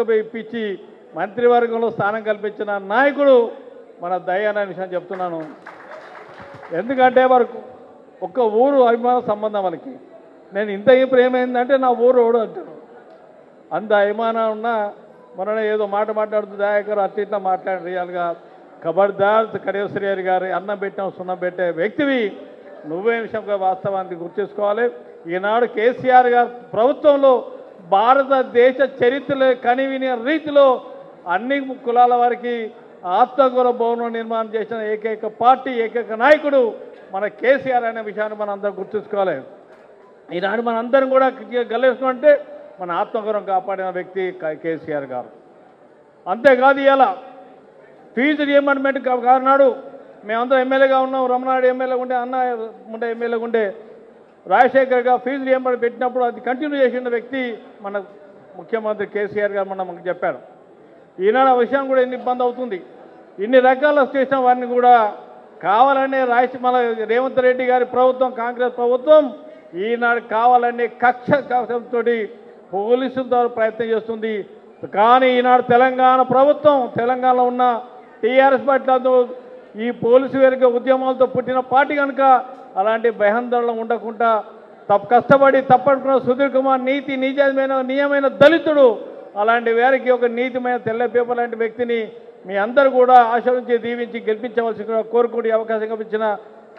తీసుకుపోయి ఇప్పించి మంత్రివర్గంలో స్థానం కల్పించిన నాయకుడు మన దయాన విషయం చెప్తున్నాను. ఎందుకంటే వారికి ఒక్క ఊరు అభిమాన సంబంధం వాళ్ళకి. నేను ఇంత ఇప్పుడు ఏమైందంటే నా ఊరు ఓడు అంటాను. అంత అభిమానం ఉన్నా మొన్న ఏదో మాట మాట్లాడుతూ దయాకర్ అట్లా ఇట్లా మాట్లాడి రియల్గా ఖబర్దార్ కడియశ్రీ గారి అన్నం పెట్టిన సున్నం పెట్టే వ్యక్తివి నువ్వే విషయంగా వాస్తవానికి గుర్తించుకోవాలి. ఈనాడు కేసీఆర్ గారు ప్రభుత్వంలో భారతదేశ చరిత్రలో కనివిని రీతిలో అన్ని కులాల వారికి ఆత్మగౌరవ భవనం నిర్మాణం చేసిన ఏకైక పార్టీ ఏకైక నాయకుడు మన కేసీఆర్ అనే విషయాన్ని మనం అందరం గుర్తుంచుకోవాలి. ఈనాడు మన అందరం కూడా గెలిచుకుంటే మన ఆత్మగౌరవం కాపాడిన వ్యక్తి కేసీఆర్ గారు. అంతేకాదు ఇలా ఫీజు రియంబర్స్మెంట్ కారణాడు మేమందరం ఎమ్మెల్యేగా ఉన్నాం. రమణాడు ఎమ్మెల్యేగా ఉండే, అన్న ఉండే ఎమ్మెల్యేగా ఉండే, రాజశేఖర్గా ఫీజు రియంబర్స్మెంట్ పెట్టినప్పుడు అది కంటిన్యూ చేసిన వ్యక్తి మన ముఖ్యమంత్రి కేసీఆర్ గారు మనకు చెప్పాడు. ఈనాడు ఆ విషయం కూడా ఎన్ని ఇబ్బంది అవుతుంది. ఇన్ని రకాల చేసిన వారిని కూడా కావాలనే మన రేవంత్ రెడ్డి గారి ప్రభుత్వం కాంగ్రెస్ ప్రభుత్వం ఈనాడు కావాలనే కక్షతో పోలీసుల ద్వారా ప్రయత్నం చేస్తుంది. కానీ ఈనాడు తెలంగాణ ప్రభుత్వం తెలంగాణలో ఉన్న టీఆర్ఎస్ పార్టీలతో ఈ పోలీసు వేదిక ఉద్యమాలతో పుట్టిన పార్టీ కనుక అలాంటి భయాందోళన ఉండకుండా కష్టపడి తప్పనుకున్న సుధీర్ కుమార్ నీతి నిజమైన దళితుడు అలాంటి వారికి ఒక నీతిమైన తెల్ల పేపర్ లాంటి వ్యక్తిని మీ అందరూ కూడా ఆశీర్వదించి దీవించి గెలిపించవలసి కోరుకుంటే అవకాశం కల్పించిన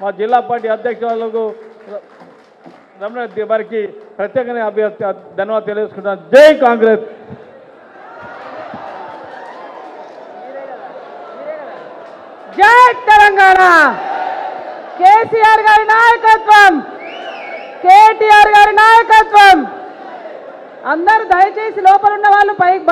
మా జిల్లా పార్టీ అధ్యక్షులకు రమణ వారికి ప్రత్యేకంగా ధన్యవాదాలు తెలియజేసుకుంటున్నాను. జై కాంగ్రెస్. జై తెలంగాణ. కేసీఆర్ గారి నాయకత్వం, కేటీఆర్ గారి నాయకత్వం. అందరూ దయచేసి లోపల ఉన్న వాళ్ళు పైకి